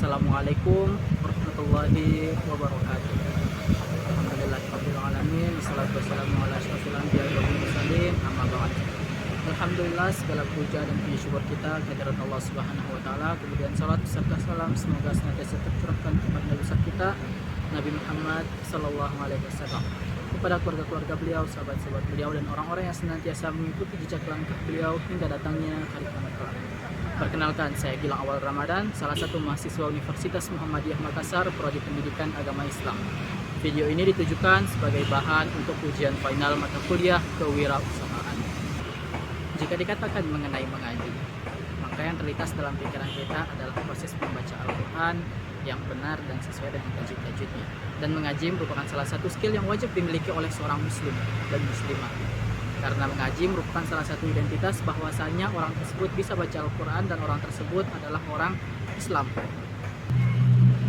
Assalamualaikum warahmatullahi wabarakatuh. Alhamdulillahirabbil alamin, wassalatu wassalamu ala asyrofil anbiya'i wal mursalin, amma ba'd. Alhamdulillah, segala puja dan puji syukur kita kehadirat Allah Subhanahu wa taala. Kemudian salat serta salam semoga senantiasa tercurahkan kepada Nabi besar kita Nabi Muhammad sallallahu alaihi wasallam, kepada keluarga-keluarga beliau, sahabat-sahabat beliau, dan orang-orang yang senantiasa mengikuti jejak langkah beliau hingga datangnya hari kiamat kelak. Perkenalkan, saya Gilang Awal Ramadan, salah satu mahasiswa Universitas Muhammadiyah Makassar, Prodi Pendidikan Agama Islam. Video ini ditujukan sebagai bahan untuk ujian final mata kuliah kewirausahaan. Jika dikatakan mengenai mengaji, maka yang terlintas dalam pikiran kita adalah proses membaca Al-Quran yang benar dan sesuai dengan tajwid-tajwidnya. Dan mengaji merupakan salah satu skill yang wajib dimiliki oleh seorang muslim dan muslimah. Karena mengaji merupakan salah satu identitas bahwasanya orang tersebut bisa baca Al-Quran dan orang tersebut adalah orang Islam.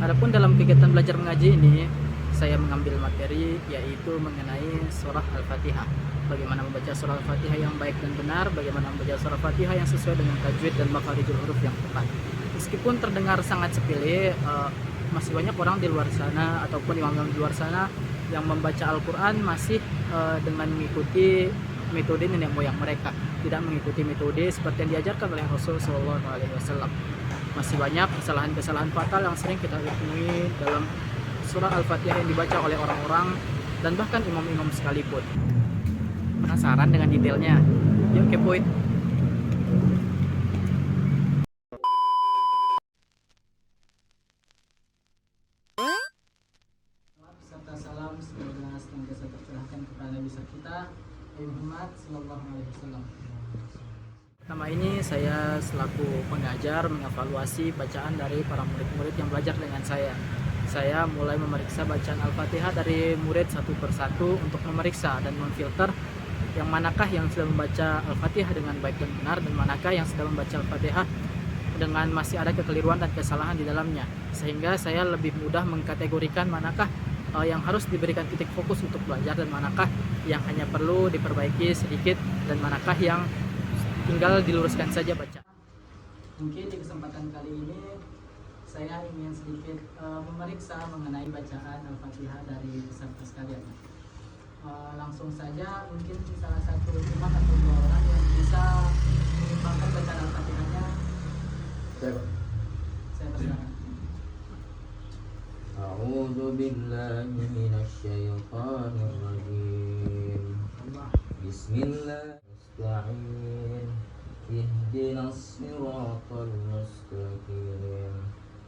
Adapun dalam kegiatan belajar mengaji ini, saya mengambil materi yaitu mengenai surah Al-Fatihah. Bagaimana membaca surah Al-Fatihah yang baik dan benar, bagaimana membaca surah Al-Fatihah yang sesuai dengan tajwid dan makharijul huruf yang tepat. Meskipun terdengar sangat sepele, masih banyak orang di luar sana ataupun imam-imam di luar sana yang membaca Al-Quran masih dengan mengikuti metode nenek moyang mereka, tidak mengikuti metode seperti yang diajarkan oleh Rasulullah SAW. Masih banyak kesalahan-kesalahan fatal yang sering kita temui dalam surah Al-Fatihah yang dibaca oleh orang-orang dan bahkan imam-imam sekalipun. Penasaran dengan detailnya? Yuk kepoin. Serta salam semoga senantiasa tercurahkan kepada Nabi besar kita Nabi Muhammad sallallahu alaihi wasallam. Pertama ini saya selaku pengajar mengevaluasi bacaan dari para murid-murid yang belajar dengan saya. Saya mulai memeriksa bacaan Al-Fatihah dari murid satu persatu untuk memeriksa dan memfilter yang manakah yang sudah membaca Al-Fatihah dengan baik dan benar dan manakah yang sudah membaca Al-Fatihah dengan masih ada kekeliruan dan kesalahan di dalamnya. Sehingga saya lebih mudah mengkategorikan manakah yang harus diberikan titik fokus untuk belajar dan manakah yang hanya perlu diperbaiki sedikit dan manakah yang tinggal diluruskan saja baca. Mungkin di kesempatan kali ini saya ingin sedikit memeriksa mengenai bacaan Al-Fatihah dari peserta sekalian. Langsung saja mungkin salah satu imam atau dua orang yang bisa menyimpangkan bacaan Al-Fatihahnya. Saya persilakan. A'udzu billahi minasyaitonir rajim. Bismillahirrahmanirrahim. Ihdinas siratal mustaqim.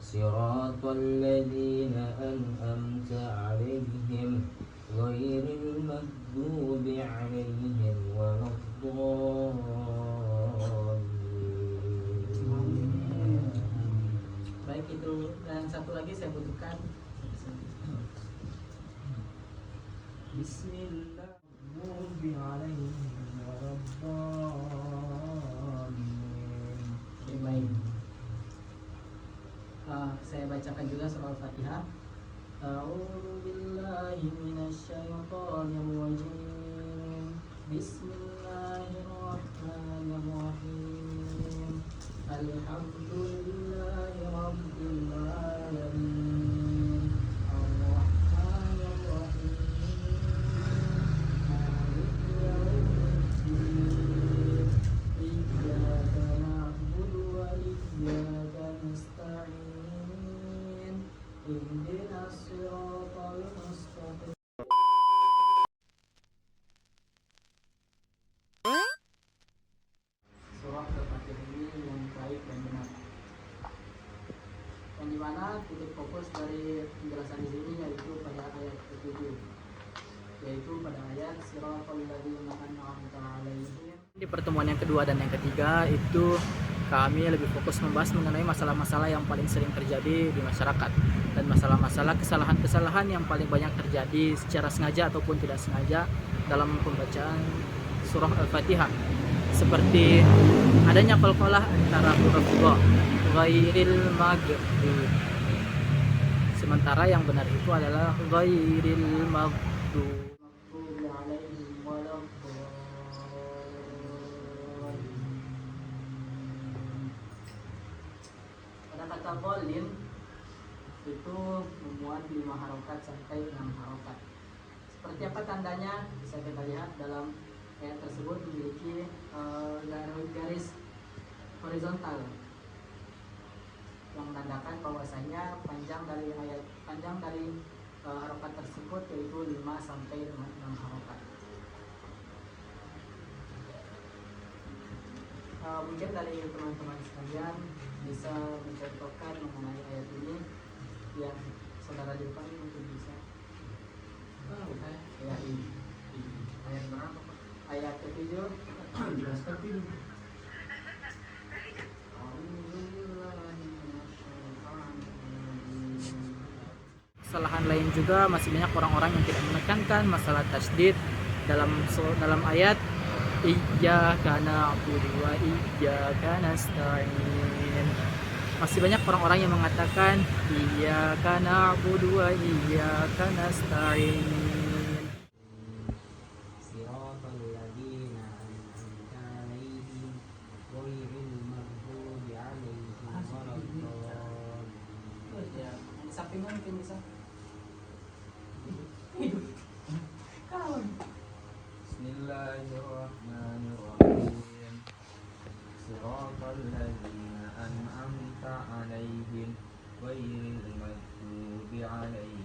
Siratal ladzina an'amta 'alaihim ghairil maghdubi 'alaihim waladdallin. Baik, itu dan satu lagi saya butuhkan. Bismillahirrahmanirrahim. Oke, baik. Saya bacakan juga surah Al-Fatihah. A'udzu billahi minasyaitonir rajim. Bismillahirrahmanirrahim. Alhamdulillahi rabbil alamin. Ar-Rahmanir Rahim. Maliki yaumiddin. Iyyaka na'budu wa iyyaka nasta'in. Ihdinas siratal mustaqim. Surah Al-Fatihah ini yang baik dan benar. Yang dimana titik fokus dari penjelasan di sini yaitu pada ayat ke-7, yaitu pada ayat Siratal ladzina an'amta 'alaihim. Di pertemuan yang kedua dan yang ketiga itu kami lebih fokus membahas mengenai masalah-masalah yang paling sering terjadi di masyarakat dan masalah-masalah kesalahan-kesalahan yang paling banyak terjadi secara sengaja ataupun tidak sengaja dalam pembacaan surah Al-Fatihah, seperti adanya qalqalah antara huruf dha, ghairil maghdub, sementara yang benar itu adalah ghairil maghdub. Pada kata dhalin itu memuat 5 harokat sampai 6 harokat. Seperti apa tandanya? Bisa kita lihat dalam ayat tersebut memiliki garis horizontal yang menandakan bahwasanya panjang dari harokat tersebut yaitu 5 sampai 6 harokat. Mungkin dari teman-teman sekalian bisa mencontohkan mengenai ayat ini yang saudara di depan mungkin bisa. Ayat ini. Ayat berapa? Ayat ke-7. Jelaskan dulu. Kesalahan lain juga masih banyak orang-orang yang tidak menekankan masalah tasydid dalam ayat iyyaka na'budu wa iyyaka nasta'in. Masih banyak orang-orang yang mengatakan iyyaka na'budu wa iyyaka nasta'in. Siratal ladzina an'amta 'alaihim ghairil maghdubi 'alaihim waladdallin. Ya, di samping mungkin bisa. Bismillahirrahmanirrahim. Siratal ladzina an'amta 'alaihim ghairil maghdubi 'alaihim